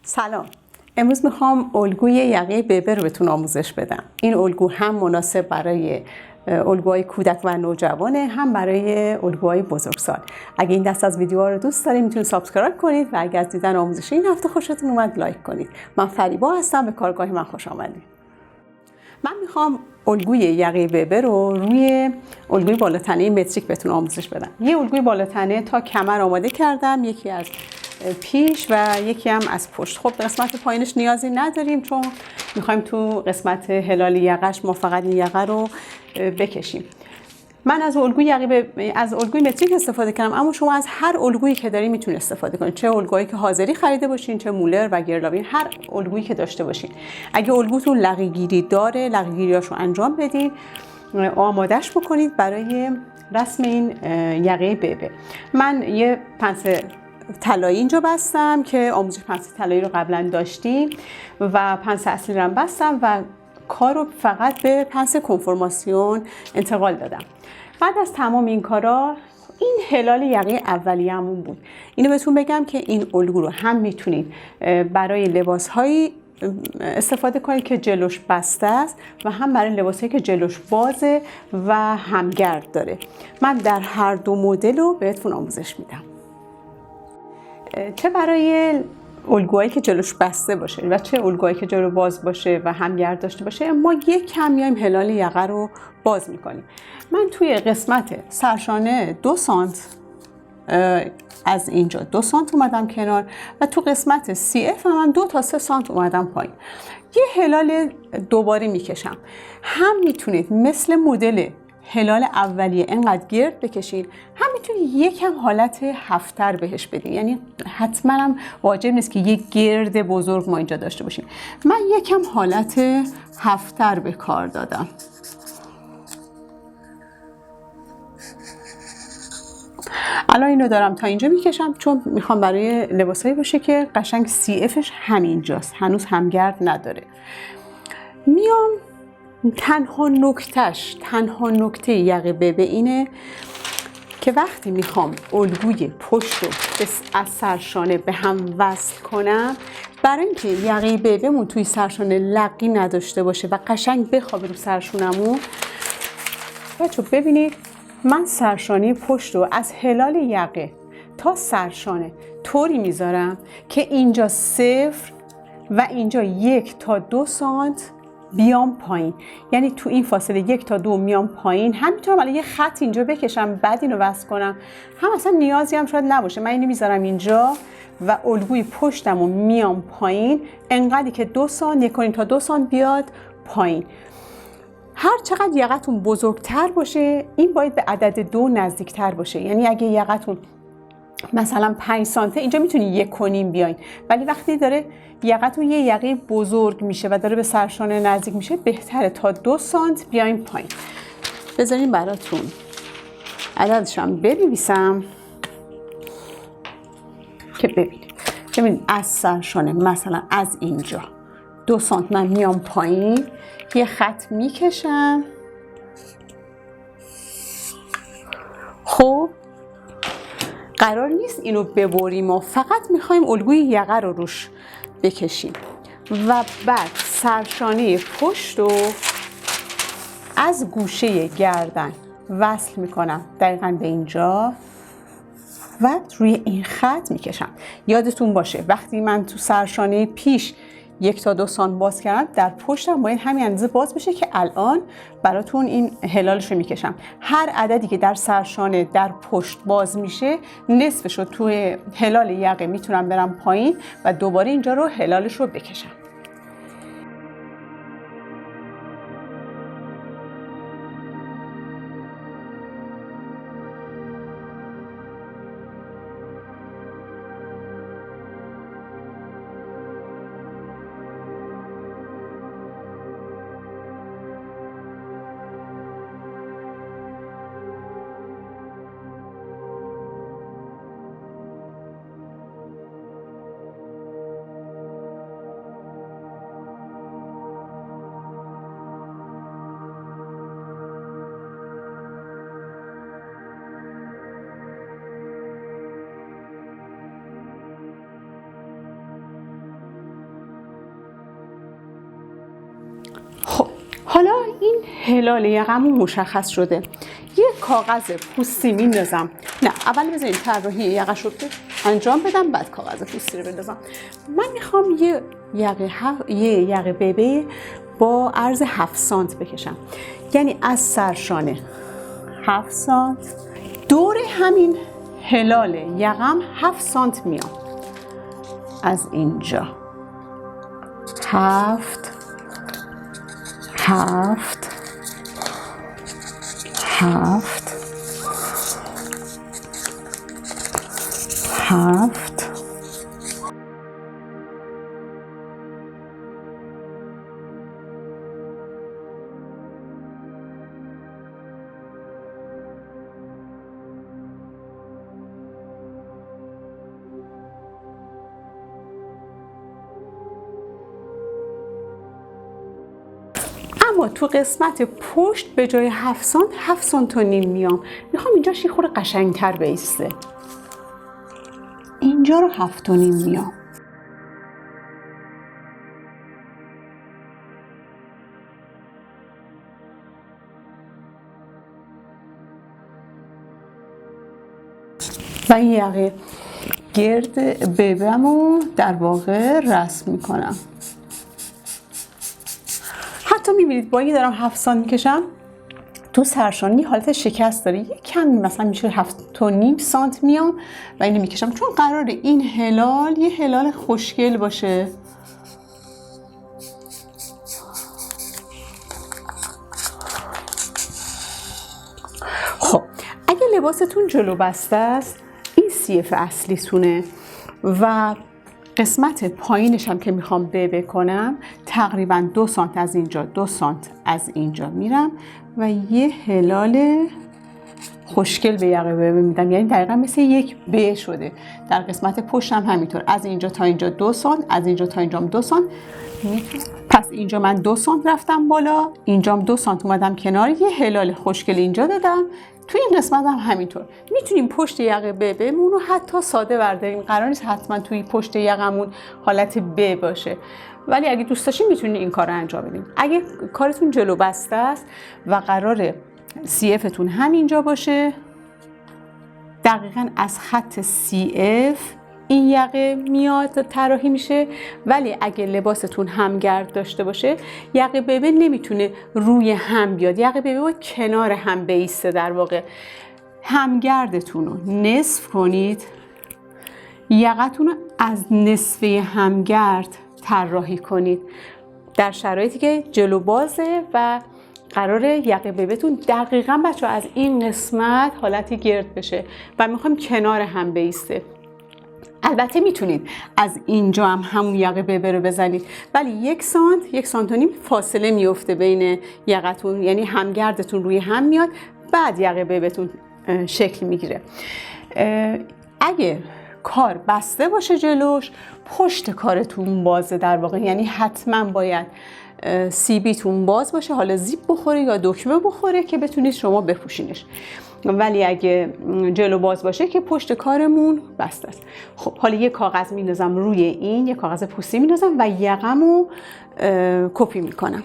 سلام. امروز میخوام الگوی یقه ببه رو بهتون آموزش بدم. این الگو هم مناسب برای الگوهای کودک و نوجوانه، هم برای الگوهای بزرگسال. اگه این دست از ویدیوها رو دوست دارید میتونید سابسکرایب کنید و اگه از دیدن آموزش این هفته خوشتون اومد لایک کنید. من فریبا هستم، به کارگاه من خوش آمدید. من میخوام الگوی یقه ببه رو روی الگوی بالاتنه متریک بهتون آموزش بدم. یه الگوی بالاتنه تا کمر آماده کردم، یکی از پیش و یکی هم از پشت. خب قسمت پایینش نیازی نداریم چون میخوایم تو قسمت هلال یقهش ما فقط این یقه رو بکشیم. من از الگوی متریک استفاده کردم، اما شما از هر الگویی که دارین میتونید استفاده کنید. چه الگویی که حاضری خریده باشین، چه مولر و گرلاوین، هر الگویی که داشته باشین. اگه الگوتون لقی‌گیری داره، لقی‌گیریاشو انجام بدین، آمادهش بکنید برای رسم این یقه ببه. من یه پنسل طلایی اینجا بستم که آموزش پنسل طلایی رو قبلا داشتیم و پنسل اصلی رو بستم و کار رو فقط به پنسل کنفرماسیون انتقال دادم. بعد از تمام این کارا این هلال یقه اولیه‌مون بود. اینو بهتون بگم که این الگو رو هم میتونید برای لباس‌هایی استفاده کنید که جلوش بسته است و هم برای لباسایی که جلوش بازه و همگرد داره. من در هر دو مدل رو بهتون آموزش میدم. چه برای الگوهایی که جلوش بسته باشه و چه الگوهایی که جلو باز باشه و همگرد داشته باشه، ما یک کم میایم هلال یقه رو باز میکنیم. من توی قسمت سرشانه 2 سانت از اینجا 2 سانت اومدم کنار و تو قسمت CF هم 2 تا 3 سانت اومدم پایین. یه هلال دوباره میکشم. هم میتونید مثل مدل هلال اولیه انقدر گرد بکشید، هم میتونید یکم حالت هفت‌تر بهش بدین. یعنی حتما هم واجب نیست که یک گرد بزرگ ما اینجا داشته باشیم. من یکم حالت هفت‌تر به کار دادم. الان اینو دارم تا اینجا میکشم چون میخوام برای لباسایی باشه که قشنگ CFش همینجاست، هنوز همگرد نداره. میام تنها نکته یقه ببه اینه که وقتی میخوام الگوی پشت رو از سرشانه به هم وصل کنم، برای اینکه یقه ببه‌مون توی سرشانه لقی نداشته باشه و قشنگ بخوابه رو سرشونمون، بچه ببینید من سرشانه پشت رو از هلال یقه تا سرشانه طوری میذارم که اینجا 0 و اینجا 1 تا 2 سانت بیام پایین. یعنی تو این فاصله 1 تا 2 میام پایین. هم میتونم الان یه خط اینجا بکشم بعد اینو وصل کنم، هم اصلا نیازی هم شاید نباشه. من اینو میذارم اینجا و الگوی پشتمو میام پایین انقدری که 2 سانت 1 تا 2 سانت بیاد پایین. هر چقدر یقتون بزرگتر باشه این باید به عدد 2 نزدیکتر باشه. یعنی اگه یقتون مثلا 5 سانته اینجا میتونی 1.5 بیاین، ولی وقتی داره یقتون یه یقه بزرگ میشه و داره به سرشانه نزدیک میشه بهتره تا 2 سانت بیاین پایین. بذارین براتون عددش هم بنویسم که ببینید از سرشانه مثلا از اینجا 2 سانت من میام پایین، یه خط میکشم. خب قرار نیست اینو ببریم و فقط میخوایم الگوی یقه رو روش بکشیم و بعد سرشانه پشت رو از گوشه گردن وصل میکنم دقیقاً به اینجا و روی این خط میکشم. یادتون باشه وقتی من تو سرشانه پیش 1 تا 2 سانت باز کردم، در پشتم باید همین اندازه باز بشه که الان براتون این هلالش رو میکشم. هر عددی که در سرشانه در پشت باز میشه نصفش رو توی هلال یقه میتونم برم پایین و دوباره اینجا رو هلالش رو بکشم. حالا این هلال یقمون مشخص شده. یه کاغذ پوستی میندازم. نه، اول بذارین طراحی یقش رو انجام بدم، بعد کاغذ پوستی رو بندازم. من میخوام یه یقه ببه با عرض 7 سانت بکشم، یعنی از سرشانه 7 سانت دور همین هلال یقم 7 سانت میام. از اینجا 7 7 7 7 اما تو قسمت پشت به جای 7 سانت 7 سانت و نیم میام. میخوام اینجاش یه خورده قشنگتر بیسته. اینجا رو 7 و نیم میام. و این یقه گرد ببمو در واقع رسم میکنم. حتی میبینید با اینکه دارم 7 سانت میکشم تو سرشانی حالت شکست داره. یک کم مثلا میشه 7 و نیم سانت میام و اینو میکشم، چون قراره این هلال یه هلال خوشگل باشه. خب اگه لباستون جلو بسته است، این CF اصلیتونه و قسمت پایینش هم که میخوام ببه کنم تقریبا 2 سانت از اینجا 2 سانت از اینجا میرم و یه هلال خوشگل به یقه ببه میدم، یعنی دقیقا مثل یک ب شده. در قسمت پشت هم همینطور، از اینجا تا اینجا 2 سانت، از اینجا تا اینجا 2 سانت. پس اینجا من 2 سانت رفتم بالا، اینجام 2 سانت اومدم کنار، یه هلال خوشگل اینجا دادم. تو این قسمت هم همینطور میتونیم پشت یقه بمون رو حتی ساده برداریم. قرار نیست حتما توی پشت یقمون حالت ب باشه، ولی اگه دوست داشتین میتونید این کار رو انجام بدین. اگه کارتون جلو بسته است و قراره CFتون همینجا باشه، دقیقاً از خط CF این یقه میاد طراحی میشه. ولی اگه لباستون همگرد داشته باشه، یقه ببه نمیتونه روی هم بیاد، یقه ببه باید کنار هم بیسته. در واقع همگردتون رو نصف کنید، یقتون رو از نصفه همگرد طراحی کنید در شرایطی که جلو بازه و قراره یقه ببهتون دقیقاً بچه‌ها از این قسمت حالتی گرد بشه و میخوایم کنار هم بیسته. البته میتونید از اینجا هم همون یقه ببه رو بزنید، ولی 1 سانت و نیم فاصله میفته بین یقتون، یعنی همگردتون روی هم میاد، بعد یقه ببهتون شکل میگیره. اگه کار بسته باشه جلوش، پشت کارتون بازه در واقع، یعنی حتما باید CBتون باز باشه، حالا زیپ بخوره یا دکمه بخوره که بتونید شما بپوشینش. ولی اگه جلو باز باشه که پشت کارمون بسته است. خب حالا یه کاغذ میندازم روی این، یه کاغذ پوستی میندازم و یقمو کپی میکنم.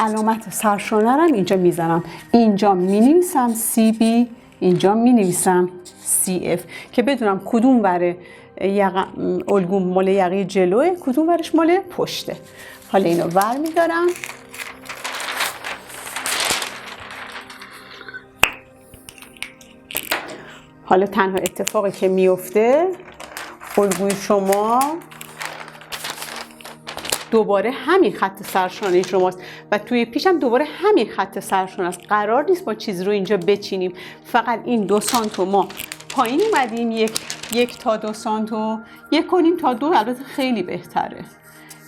علامت سرشانه‌رم اینجا میزنم، اینجا مینویسم CB، اینجا مینویسم CF که بدونم کدوم ور الگو مال یقه جلوه، کدوم ورش مال پشته. حالا اینو ور میدارم. حالا تنها اتفاقی که میفته، الگوی شما دوباره همین خط سرشانه شماست و توی پیشم دوباره همین خط سرشانه است. قرار نیست ما چیز رو اینجا بچینیم، فقط این 2 سانت ما پایین اومدیم، یک تا 2 سانت 1.5 تا 2، البته خیلی بهتره،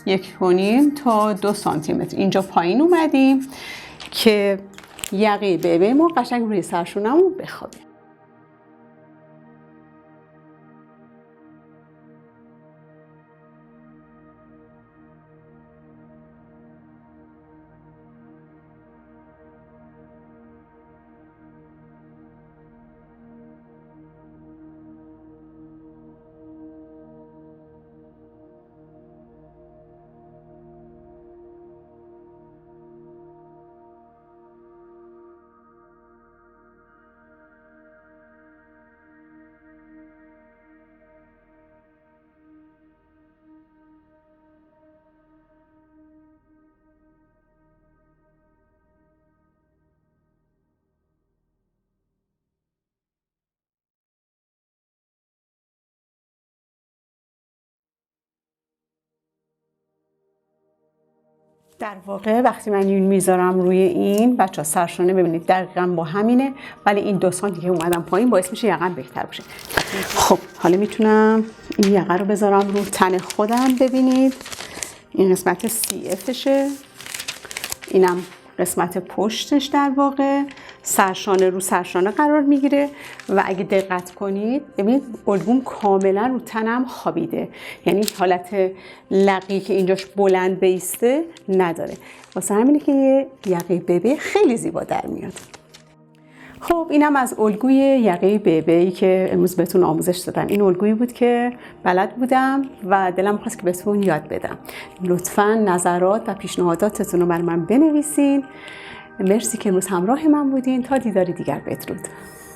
1.5 تا 2 سانتی متر اینجا پایین اومدیم که یقه بیبی ما قشنگ روی سرشونمون بخوابه. در واقع وقتی من این میذارم روی این بچه‌ها سرشانه ببینید دقیقاً با همینه، ولی این 2 سانتی که اومدم پایین باعث میشه یقه‌م بهتر باشه. خب حالا میتونم این یقه رو بذارم رو تن خودم. ببینید این قسمت CFشه، اینم قسمت پشتش در واقع سرشانه رو سرشانه قرار میگیره و اگه دقت کنید ببینید الگوم کاملا رو تنم خوابیده، یعنی حالت لقی که اینجاش بلند بیسته نداره، واسه همینه که یه یقه بیبی خیلی زیبا در میاد. خب اینم از الگوی یقه بیبی که امروز بهتون آموزش دادم. این الگویی بود که بلد بودم و دلم خواست که بهتون یاد بدم. لطفاً نظرات و پیشنهاداتتون رو برای من بنویسین. مرسی که امروز همراه من بودین. تا دیدار دیگر، بدرود.